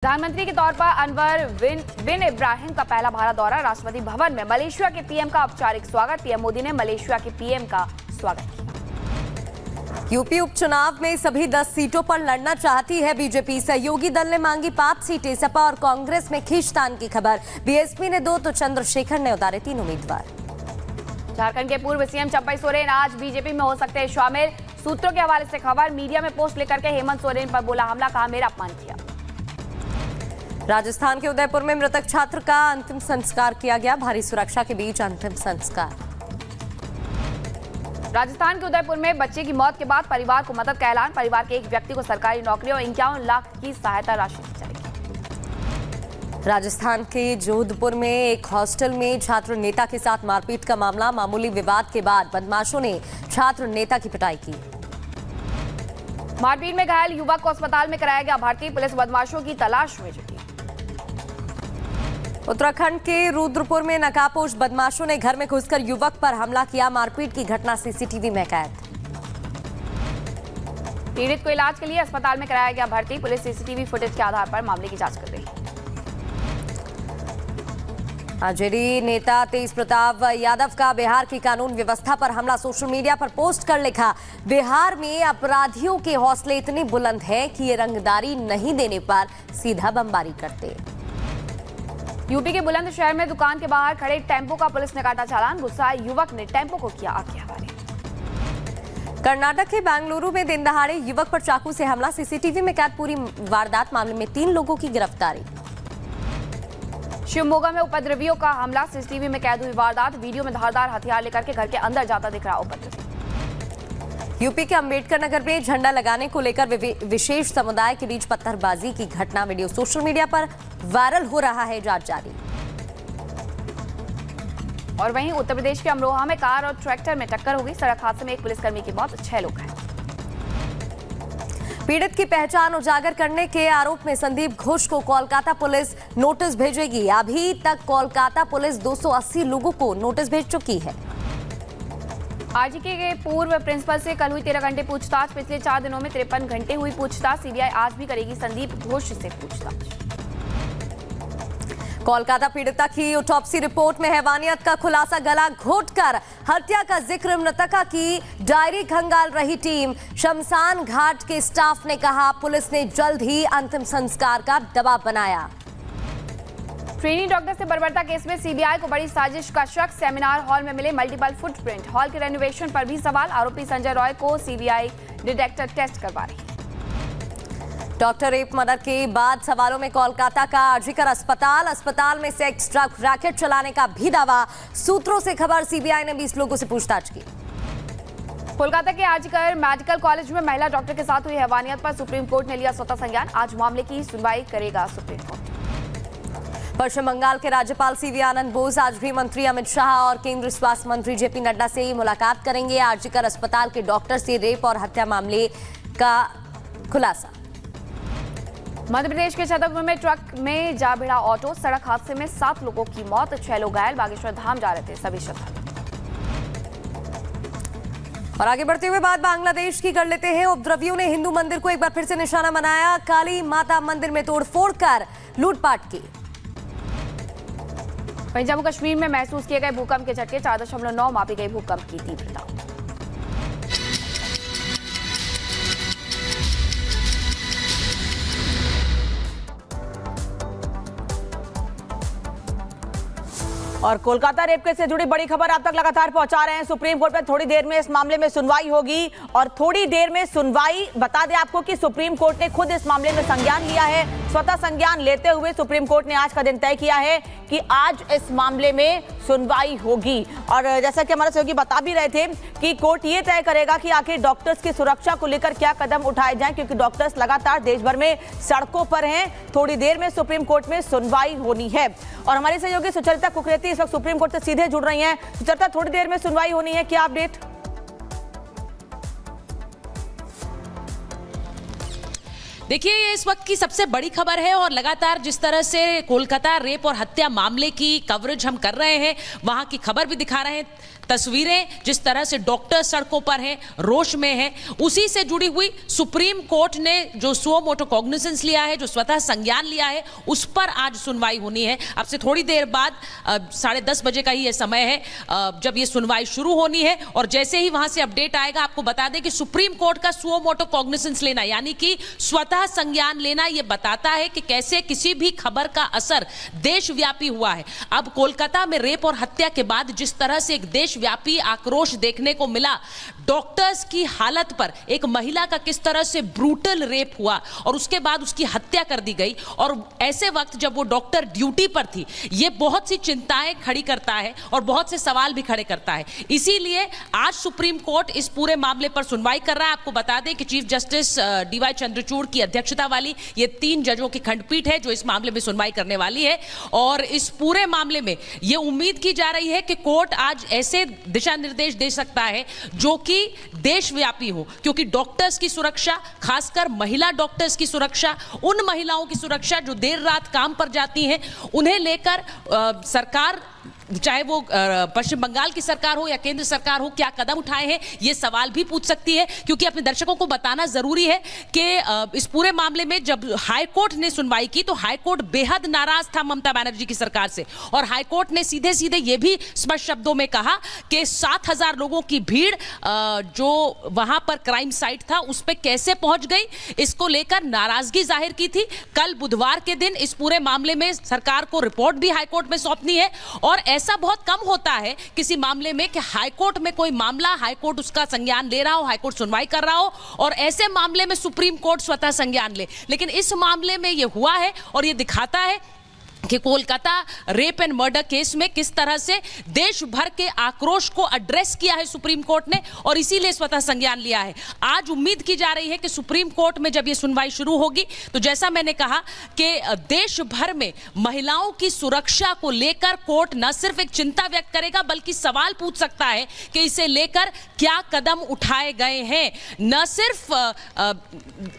प्रधानमंत्री के तौर पर अनवर बिन इब्राहिम का पहला भारत दौरा। राष्ट्रपति भवन में मलेशिया के पीएम का औपचारिक स्वागत। पीएम मोदी ने मलेशिया के पीएम का स्वागत किया। यूपी उपचुनाव में सभी 10 सीटों पर लड़ना चाहती है बीजेपी। सहयोगी दल ने मांगी 5 सीटें। सपा और कांग्रेस में खींचतान की खबर। बीएसपी ने 2 तो चंद्रशेखर ने उतारे 3 उम्मीदवार। झारखंड के पूर्व सीएम चंपई सोरेन आज बीजेपी में हो सकते हैं शामिल। सूत्रों के हवाले से खबर। मीडिया में पोस्ट लेकर के हेमंत सोरेन पर बोला हमला, कहा मेरा अपमान किया। राजस्थान के उदयपुर में मृतक छात्र का अंतिम संस्कार किया गया। भारी सुरक्षा के बीच अंतिम संस्कार। राजस्थान के उदयपुर में बच्चे की मौत के बाद परिवार को मदद का ऐलान। परिवार के एक व्यक्ति को सरकारी नौकरी और 51 लाख की सहायता राशि दी जाएगी। राजस्थान के जोधपुर में एक हॉस्टल में छात्र नेता के साथ मारपीट का मामला। मामूली विवाद के बाद बदमाशों ने छात्र नेता की पिटाई की। मारपीट में घायल युवक को अस्पताल में कराया गया भर्ती। पुलिस बदमाशों की तलाश में जुटी। उत्तराखंड के रुद्रपुर में नकाबपोश बदमाशों ने घर में घुसकर युवक पर हमला किया। मारपीट की घटना सीसीटीवी में कैद। पीड़ित को इलाज के लिए अस्पताल में कराया गया भर्ती। पुलिस सीसीटीवी फुटेज के आधार पर मामले की जांच कर रही है। आरजेडी नेता तेज प्रताप यादव का बिहार की कानून व्यवस्था पर हमला। सोशल मीडिया पर पोस्ट कर लिखा, बिहार में अपराधियों के हौसले इतने बुलंद हैं कि ये रंगदारी नहीं देने पर सीधा बमबारी करते। यूपी के बुलंदशहर में दुकान के बाहर खड़े टेम्पो का पुलिस ने काटा चालान। गुस्सा युवक ने टेम्पो को किया आग के हवाले। कर्नाटक के बेंगलुरु में दिन दहाड़े युवक पर चाकू से हमला। सीसीटीवी में कैद पूरी वारदात। मामले में 3 लोगों की गिरफ्तारी। शिवमोगा में उपद्रवियों का हमला। सीसीटीवी में कैद हुई वारदात। वीडियो में धारदार हथियार लेकर के घर के अंदर जाता दिख रहा उपद्रवी। यूपी के अंबेडकर नगर में झंडा लगाने को लेकर विशेष समुदाय के बीच पत्थरबाजी की घटना। वीडियो सोशल मीडिया पर वायरल हो रहा है, जांच जारी। और वहीं उत्तर प्रदेश के अमरोहा में कार और ट्रैक्टर में टक्कर हो गई। सड़क हादसे में एक पुलिसकर्मी की मौत, 6 लोग घायल। पीड़ित की पहचान उजागर करने के आरोप में संदीप घोष को कोलकाता पुलिस नोटिस भेजेगी। अभी तक कोलकाता पुलिस 280 लोगों को नोटिस भेज चुकी है। आरजीके के पूर्व प्रिंसिपल से कल हुई 13 घंटे पूछताछ। पिछले 4 दिनों में 53 घंटे हुई पूछताछ। सीबीआई आज भी करेगी संदीप घोष से पूछताछ। कोलकाता पीड़िता की ऑटोप्सी रिपोर्ट में हैवानियत का खुलासा। गला घोटकर हत्या का जिक्र। मृतका की डायरी खंगाल रही टीम। शमशान घाट के स्टाफ ने कहा पुलिस ने जल्द ही अंतिम संस्कार का दबाव बनाया। ट्रेनी डॉक्टर से बर्बरता केस में सीबीआई को बड़ी साजिश का शक। सेमिनार हॉल में मिले मल्टीपल फुटप्रिंट। हॉल के रेनोवेशन पर भी सवाल। आरोपी संजय रॉय को सीबीआई डिटेक्टर टेस्ट करवा रही है। डॉक्टर रेप मर्डर के बाद सवालों में कोलकाता का आरजीकर अस्पताल में सेक्स ड्रग रैकेट चलाने का भी दावा। सूत्रों से खबर, सीबीआई ने 20 लोगों से पूछताछ की। कोलकाता के आरजीकर मेडिकल कॉलेज में महिला डॉक्टर के साथ हुई हैवानियत पर सुप्रीम कोर्ट ने लिया स्वतः संज्ञान। आज मामले की सुनवाई करेगा सुप्रीम कोर्ट। पश्चिम बंगाल के राज्यपाल सीवी आनंद बोस आज गृह मंत्री अमित शाह और केंद्रीय स्वास्थ्य मंत्री जेपी नड्डा से मुलाकात करेंगे। आरजीकर अस्पताल के डॉक्टर से रेप और हत्या मामले का खुलासा। मध्य प्रदेश के छतरपुर में ट्रक में जा भिड़ा ऑटो। सड़क हादसे में 7 लोगों की मौत, 6 लोग घायल। बागेश्वर धाम जा रहे थे सभी श्रद्धालु। और आगे बढ़ते हुए बात बांग्लादेश की कर लेते हैं। उपद्रवियों ने हिंदू मंदिर को एक बार फिर से निशाना बनाया। काली माता मंदिर में तोड़फोड़ कर लूटपाट की। वहीं जम्मू कश्मीर में महसूस किए गए भूकंप के झटके। 4.9 मापी गई भूकंप की तीव्रता। और कोलकाता रेप केस से जुड़ी बड़ी खबर आप तक लगातार पहुंचा रहे हैं। सुप्रीम कोर्ट में थोड़ी देर में इस मामले में सुनवाई होगी। और थोड़ी देर में सुनवाई, बता दें आपको कि सुप्रीम कोर्ट ने खुद इस मामले में संज्ञान लिया है। स्वतः संज्ञान लेते हुए सुप्रीम कोर्ट ने आज का दिन तय किया है कि आज इस मामले में सुनवाई होगी। और जैसा कि हमारे सहयोगी बता भी रहे थे कि कोर्ट ये तय करेगा कि आखिर डॉक्टर्स की सुरक्षा को लेकर क्या कदम उठाए जाएं, क्योंकि डॉक्टर्स लगातार देश भर में सड़कों पर हैं। थोड़ी देर में सुप्रीम कोर्ट में सुनवाई होनी है। और हमारी सहयोगी सुचरिता कुकरेती इस वक्त सुप्रीम कोर्ट से सीधे जुड़ रही हैं। सुचरिता, थोड़ी देर में सुनवाई होनी है, क्या अपडेट? देखिए, ये इस वक्त की सबसे बड़ी खबर है और लगातार जिस तरह से कोलकाता रेप और हत्या मामले की कवरेज हम कर रहे हैं, वहां की खबर भी दिखा रहे हैं, तस्वीरें जिस तरह से डॉक्टर सड़कों पर हैं, रोष में हैं, उसी से जुड़ी हुई सुप्रीम कोर्ट ने जो सुओ मोटो कॉग्निजेंस लिया है, जो स्वतः संज्ञान लिया है, उस पर आज सुनवाई होनी है। अब से थोड़ी देर बाद 10:30 बजे का ही ये समय है जब ये सुनवाई शुरू होनी है और जैसे ही वहां से अपडेट आएगा आपको बता दें कि सुप्रीम कोर्ट का सुओ मोटो कॉग्निजेंस लेना यानी कि स्वतः संज्ञान लेना ये बताता है कि कैसे किसी भी खबर का असर देशव्यापी हुआ है। अब कोलकाता में रेप और हत्या के बाद जिस तरह से एक देशव्यापी आक्रोश देखने को मिला, डॉक्टर्स की हालत पर, एक महिला का किस तरह से ब्रूटल रेप हुआ और उसके बाद उसकी हत्या कर दी गई और ऐसे वक्त जब वो डॉक्टर ड्यूटी पर थी, ये बहुत सी चिंताएं खड़ी करता है और बहुत से सवाल भी खड़े करता है। इसीलिए आज सुप्रीम कोर्ट इस पूरे मामले पर सुनवाई कर रहा है। आपको बता दें कि चीफ जस्टिस डीवाई चंद्रचूड़ की अध्यक्षता वाली ये 3 जजों की खंडपीठ है जो इस मामले में सुनवाई करने वाली है और इस पूरे मामले में ये उम्मीद की जा रही है कि कोर्ट आज ऐसे दिशा निर्देश दे सकता है जो कि देशव्यापी हो, क्योंकि डॉक्टर्स की सुरक्षा, खासकर महिला डॉक्टर्स की सुरक्षा, उन महिलाओं की सुरक्षा जो देर रात काम पर जाती हैं, उन्हें लेकर सरकार, चाहे वो पश्चिम बंगाल की सरकार हो या केंद्र सरकार हो, क्या कदम उठाए हैं ये सवाल भी पूछ सकती है। क्योंकि अपने दर्शकों को बताना जरूरी है कि इस पूरे मामले में जब हाईकोर्ट ने सुनवाई की तो हाईकोर्ट बेहद नाराज था ममता बनर्जी की सरकार से और हाईकोर्ट ने सीधे सीधे ये भी स्पष्ट शब्दों में कहा कि 7,000 लोगों की भीड़ जो वहां पर क्राइम साइट था उस पर कैसे पहुंच गई, इसको लेकर नाराजगी जाहिर की थी। कल बुधवार के दिन इस पूरे मामले में सरकार को रिपोर्ट भी हाईकोर्ट में सौंपनी है और ऐसा बहुत कम होता है किसी मामले में कि हाईकोर्ट में कोई मामला, हाईकोर्ट उसका संज्ञान ले रहा हो, हाईकोर्ट सुनवाई कर रहा हो और ऐसे मामले में सुप्रीम कोर्ट स्वतः संज्ञान ले, लेकिन इस मामले में यह हुआ है और यह दिखाता है कि Kolkata rape and murder case में किस तरह से देश भर के आक्रोश को एड्रेस किया है सुप्रीम कोर्ट ने और इसीलिए स्वतः संज्ञान लिया है। आज उम्मीद की जा रही है कि सुप्रीम कोर्ट में जब यह सुनवाई शुरू होगी तो जैसा मैंने कहा कि देश भर में महिलाओं की सुरक्षा को लेकर कोर्ट न सिर्फ एक चिंता व्यक्त करेगा बल्कि सवाल पूछ सकता है कि इसे लेकर क्या कदम उठाए गए हैं, न सिर्फ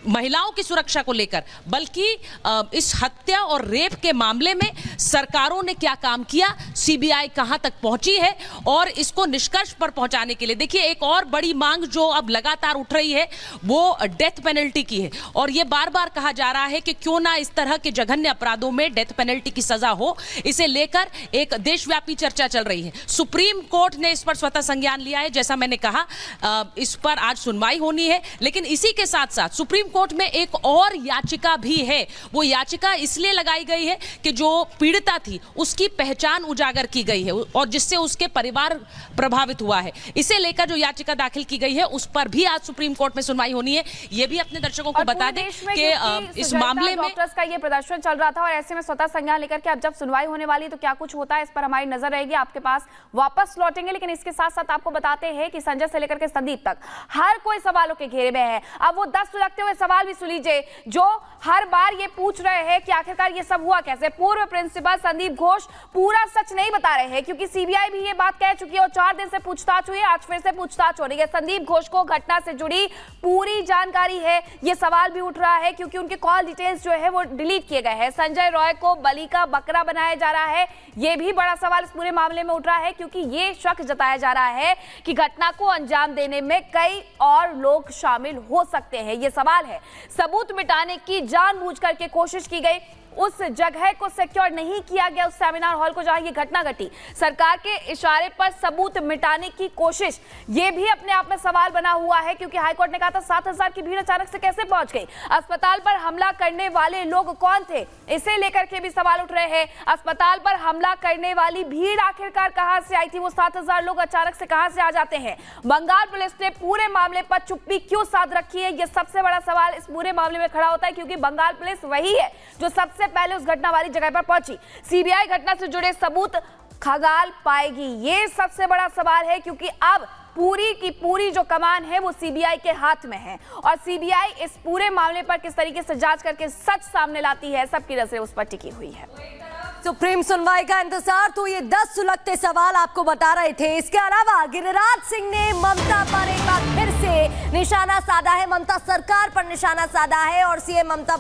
महिलाओं की सुरक्षा को लेकर बल्कि इस हत्या और रेप के मामले में सरकारों ने क्या काम किया, सीबीआई कहां तक पहुंची है और इसको निष्कर्ष पर पहुंचाने के लिए। देखिए, एक और बड़ी मांग जो अब लगातार उठ रही है वो डेथ पेनल्टी की है और यह बार बार कहा जा रहा है कि क्यों ना इस तरह के जघन्य अपराधों में डेथ पेनल्टी की सजा हो। इसे लेकर एक देशव्यापी चर्चा चल रही है। सुप्रीम कोर्ट ने इस पर स्वतः संज्ञान लिया है, जैसा मैंने कहा इस पर आज सुनवाई होनी है, लेकिन इसी के साथ साथ सुप्रीम कोर्ट में एक और याचिका भी है। वो याचिका इसलिए लगाई गई है कि जो पीड़िता थी उसकी पहचान उजागर की गई है और जिससे उसके परिवार प्रभावित हुआ है। इसे लेकर जो याचिका दाखिल की गई है उस पर भी आज सुप्रीम कोर्ट में सुनवाई होनी है। यह भी अपने दर्शकों को बता दें कि इस मामले में डॉक्टर्स का ये प्रदर्शन चल रहा था और ऐसे में स्वतः संज्ञान लेकर के अब जब सुनवाई होने वाली है तो क्या कुछ होता है इस पर हमारी नजर रहेगी, आपके पास वापस लौटेंगे। लेकिन इसके साथ साथ आपको बताते हैं कि संजय से लेकर के संदीप तक हर कोई सवालों के घेरे में है। अब वो 10 सुलगते हुए सवाल भी सुन लीजिए जो हर बार ये पूछ रहे हैं कि आखिरकार ये सब हुआ कैसे। पूर्व प्रिंसिपल संदीप घोष पूरा सच नहीं बता रहे हैं क्योंकि सीबीआई भी ये बात कह चुकी है और 4 दिन से पूछताछ हुई है, आज फिर से पूछताछ हो रही है। संदीप घोष को घटना से जुड़ी पूरी जानकारी है, ये सवाल भी उठ रहा है क्योंकि उनके कॉल डिटेल्स जो है वो डिलीट किए गए हैं। संजय रॉय को बलि का बकरा बनाया जा रहा है, ये भी बड़ा सवाल इस पूरे मामले में उठ रहा है क्योंकि ये शक जताया जा रहा है कि घटना को अंजाम देने में कई और लोग शामिल हो सकते हैं। ये सवाल है, सबूत मिटाने की जानबूझ करके कोशिश की गई, उस जगह को सिक्योर नहीं किया गया, उस सेमिनार हॉल को जहां ये घटना घटी, सरकार के इशारे पर सबूत मिटाने की कोशिश, ये भी अपने आप में सवाल बना हुआ है क्योंकि हाईकोर्ट ने कहा था 7,000 की भीड़ अचानक से कैसे पहुंच गई, अस्पताल पर हमला करने वाले लोग कौन थे, इसे लेकर के भी सवाल उठ रहे हैं। अस्पताल पर हमला करने वाली भीड़ आखिरकार कहां से आई थी, वो 7,000 लोग अचानक से कहां से आ जाते हैं। बंगाल पुलिस ने पूरे मामले पर चुप्पी क्यों साध रखी है, यह सबसे बड़ा सवाल इस पूरे मामले में खड़ा होता है क्योंकि बंगाल पुलिस वही है जो सबसे पहले उस घटना वाली जगह पर पहुंची। सीबीआई घटना से जुड़े सबूत खंगाल पाएगी, ये सबसे बड़ा सवाल है क्योंकि अब पूरी की पूरी जो कमान है वो सीबीआई के हाथ में है और सीबीआई इस पूरे मामले पर किस तरीके से जांच करके सच सामने लाती है, सबकी नजरें उस पर टिकी हुई है। सुप्रीम सुनवाई का इंतजार, तो ये 10 सुलगते सवाल आपको बता रहे थे। इसके अलावा गिरिराज सिंह ने ममता पर एक बार फिर से निशाना साधा है, ममता सरकार पर निशाना साधा है और सीएम ममता